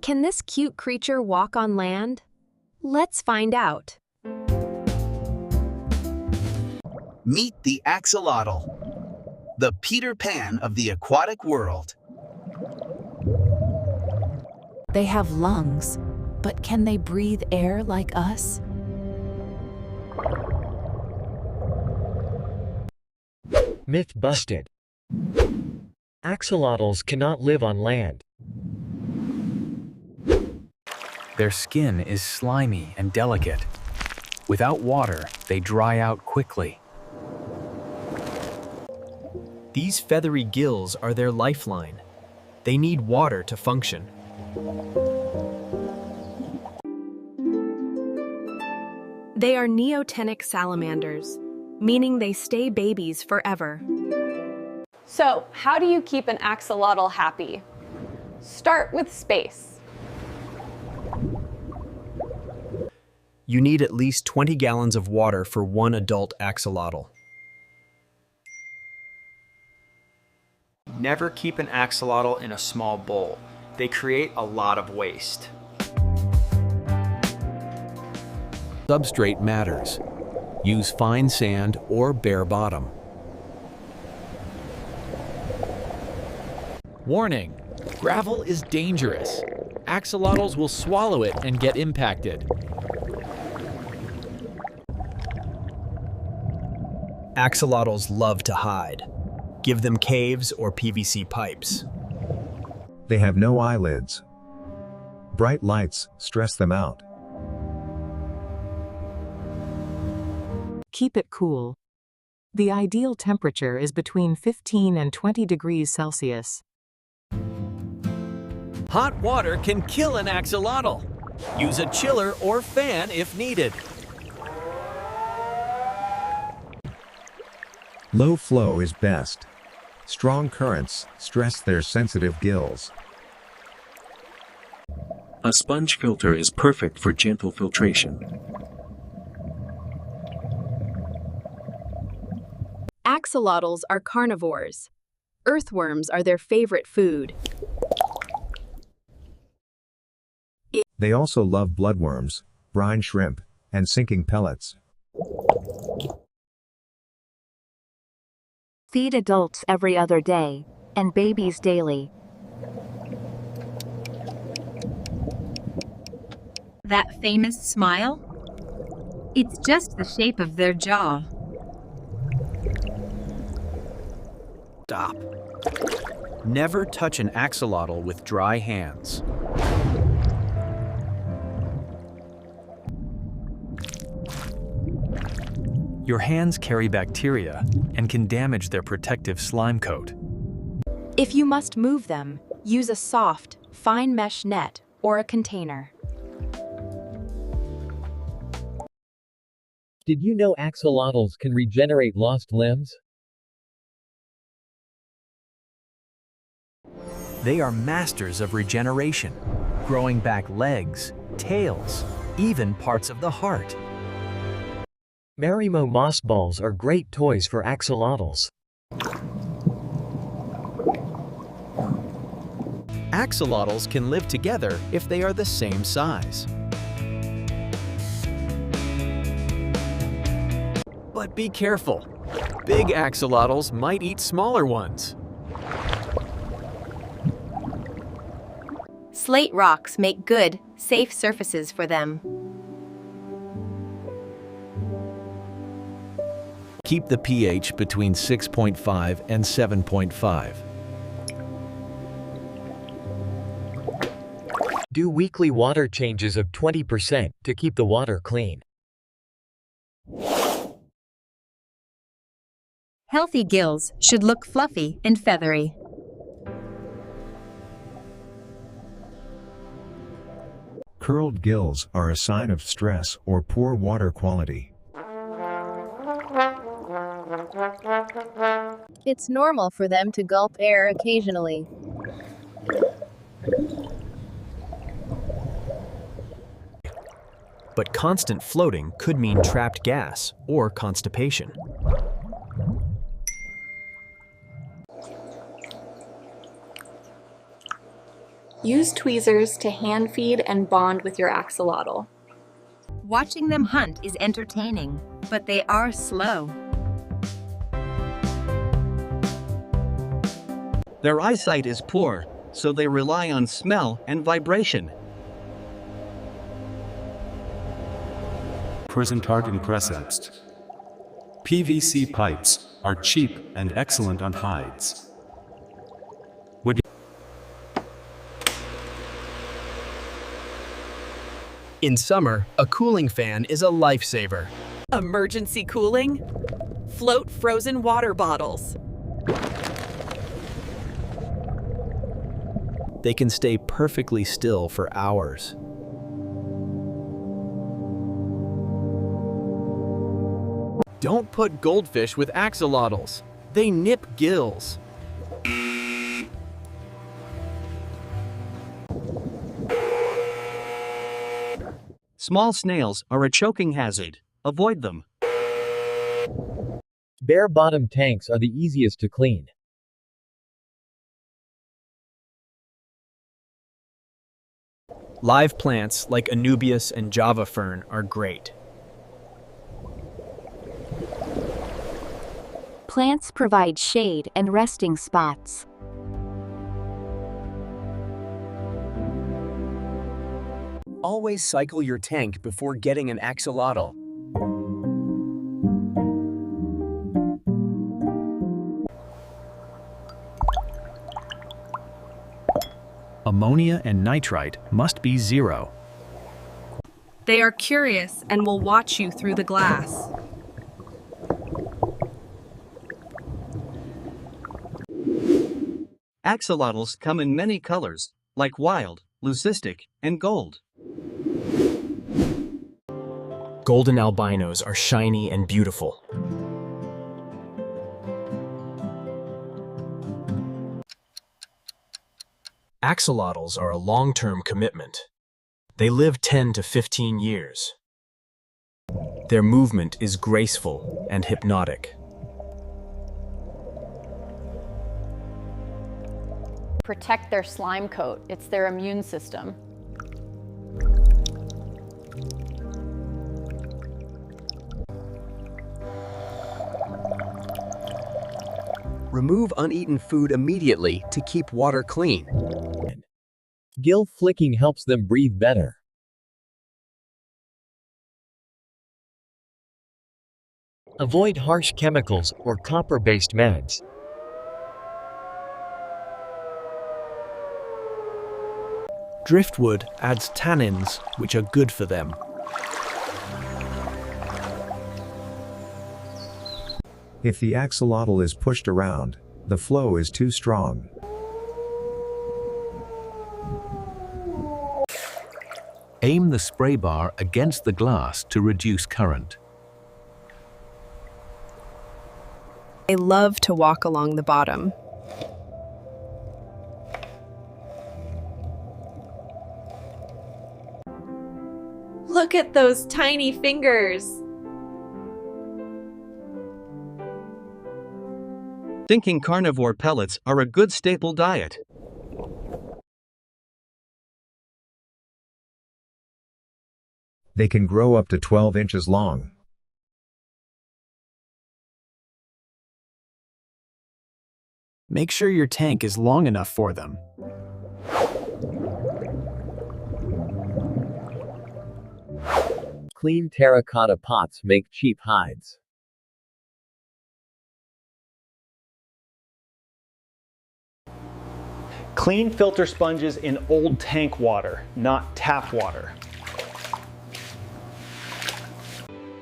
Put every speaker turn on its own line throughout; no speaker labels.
Can this cute creature walk on land? Let's find out.
Meet the axolotl, the Peter Pan of the aquatic world.
They have lungs, but can they breathe air like us?
Myth busted. Axolotls cannot live on land.
Their skin is slimy and delicate. Without water, they dry out quickly.
These feathery gills are their lifeline. They need water to function.
They are neotenic salamanders, meaning they stay babies forever.
So, how do you keep an axolotl happy? Start with space.
You need at least 20 gallons of water for one adult axolotl. Never keep an axolotl in a small bowl. They create a lot of waste.
Substrate matters. Use fine sand or bare bottom.
Warning: gravel is dangerous. Axolotls will swallow it and get impacted.
Axolotls love to hide. Give them caves or PVC pipes.
They have no eyelids. Bright lights stress them out.
Keep it cool. The ideal temperature is between 15 and 20 degrees Celsius.
Hot water can kill an axolotl. Use a chiller or fan if needed.
Low flow is best. Strong currents stress their sensitive gills.
A sponge filter is perfect for gentle filtration.
Axolotls are carnivores. Earthworms are their favorite food.
They also love bloodworms, brine shrimp, and sinking pellets.
Feed adults every other day, and babies daily.
That famous smile? It's just the shape of their jaw.
Stop. Never touch an axolotl with dry hands. Your hands carry bacteria and can damage their protective slime coat.
If you must move them, use a soft, fine mesh net or a container.
Did you know axolotls can regenerate lost limbs?
They are masters of regeneration, growing back legs, tails, even parts of the heart.
Marimo moss balls are great toys for axolotls.
Axolotls can live together if they are the same size. But be careful. Big axolotls might eat smaller ones.
Slate rocks make good, safe surfaces for them.
Keep the pH between 6.5 and 7.5.
Do weekly water changes of 20% to keep the water clean.
Healthy gills should look fluffy and feathery.
Curled gills are a sign of stress or poor water quality.
It's normal for them to gulp air occasionally.
But constant floating could mean trapped gas or constipation.
Use tweezers to hand feed and bond with your axolotl.
Watching them hunt is entertaining, but they are slow.
Their eyesight is poor, so they rely on smell and vibration.
Present art in precepts. PVC pipes are cheap and excellent on hides.
In summer, a cooling fan is a lifesaver.
Emergency cooling? Float frozen water bottles.
They can stay perfectly still for hours.
Don't put goldfish with axolotls. They nip gills.
Small snails are a choking hazard. Avoid them.
Bare-bottom tanks are the easiest to clean.
Live plants like Anubias and Java fern are great.
Plants provide shade and resting spots.
Always cycle your tank before getting an axolotl.
Ammonia and nitrite must be 0.
They are curious and will watch you through the glass.
Axolotls come in many colors, like wild, leucistic, and gold.
Golden albinos are shiny and beautiful. Axolotls are a long-term commitment. They live 10 to 15 years. Their movement is graceful and hypnotic.
Protect their slime coat. It's their immune system.
Remove uneaten food immediately to keep water clean.
Gill flicking helps them breathe better. Avoid harsh chemicals or copper-based meds.
Driftwood adds tannins, which are good for them.
If the axolotl is pushed around, the flow is too strong.
Aim the spray bar against the glass to reduce current.
They love to walk along the bottom.
Look at those tiny fingers.
Thinking carnivore pellets are a good staple diet.
They can grow up to 12 inches long.
Make sure your tank is long enough for them.
Clean terracotta pots make cheap hides.
Clean filter sponges in old tank water, not tap water.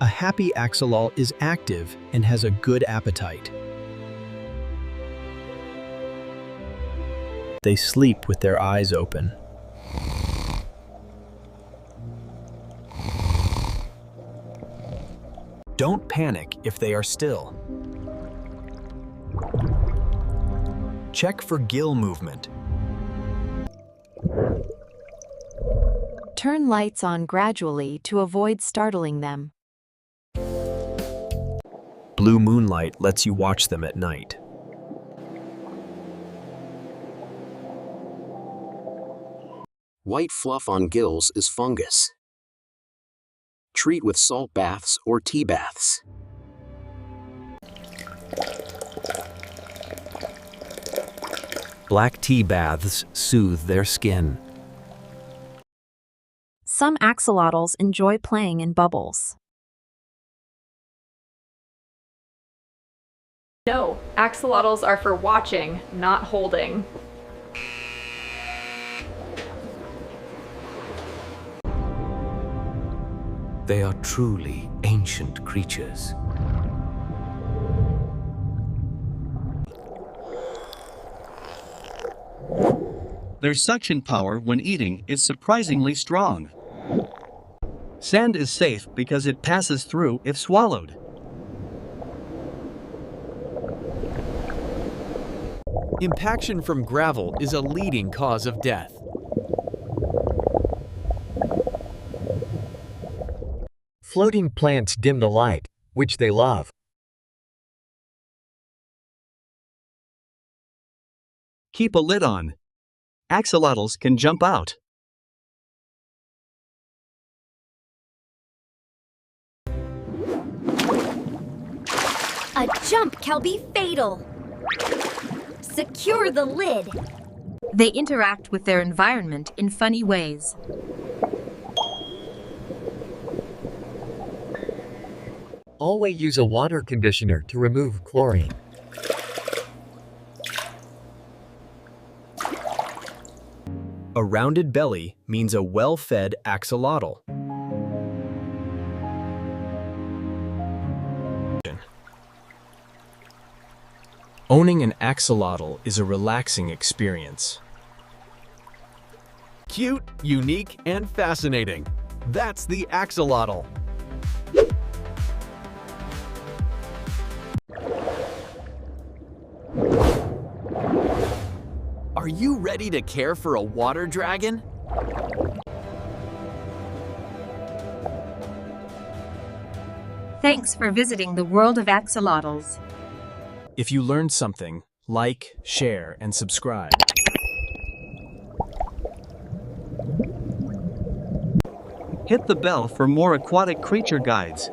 A happy axolotl is active and has a good appetite. They sleep with their eyes open. Don't panic if they are still. Check for gill movement.
Turn lights on gradually to avoid startling them.
Blue moonlight lets you watch them at night.
White fluff on gills is fungus. Treat with salt baths or tea baths.
Black tea baths soothe their skin.
Some axolotls enjoy playing in bubbles.
No, axolotls are for watching, not holding.
They are truly ancient creatures.
Their suction power when eating is surprisingly strong. Sand is safe because it passes through if swallowed.
Impaction from gravel is a leading cause of death.
Floating plants dim the light, which they love.
Keep a lid on. Axolotls can jump out.
A jump can be fatal. Secure the lid.
They interact with their environment in funny ways.
Always use a water conditioner to remove chlorine.
A rounded belly means a well-fed axolotl.
Owning an axolotl is a relaxing experience.
Cute, unique, and fascinating. That's the axolotl. Are you ready to care for a water dragon?
Thanks for visiting the world of axolotls.
If you learned something, like, share, and subscribe.
Hit the bell for more aquatic creature guides.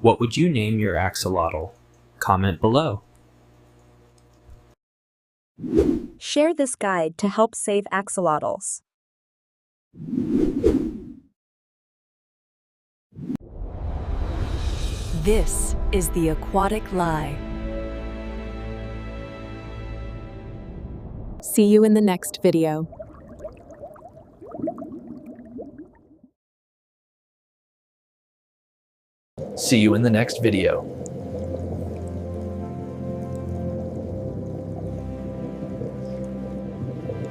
What would you name your axolotl? Comment below.
Share this guide to help save axolotls.
This is the Aquatic Lie.
See you in the next video.
See you in the next video.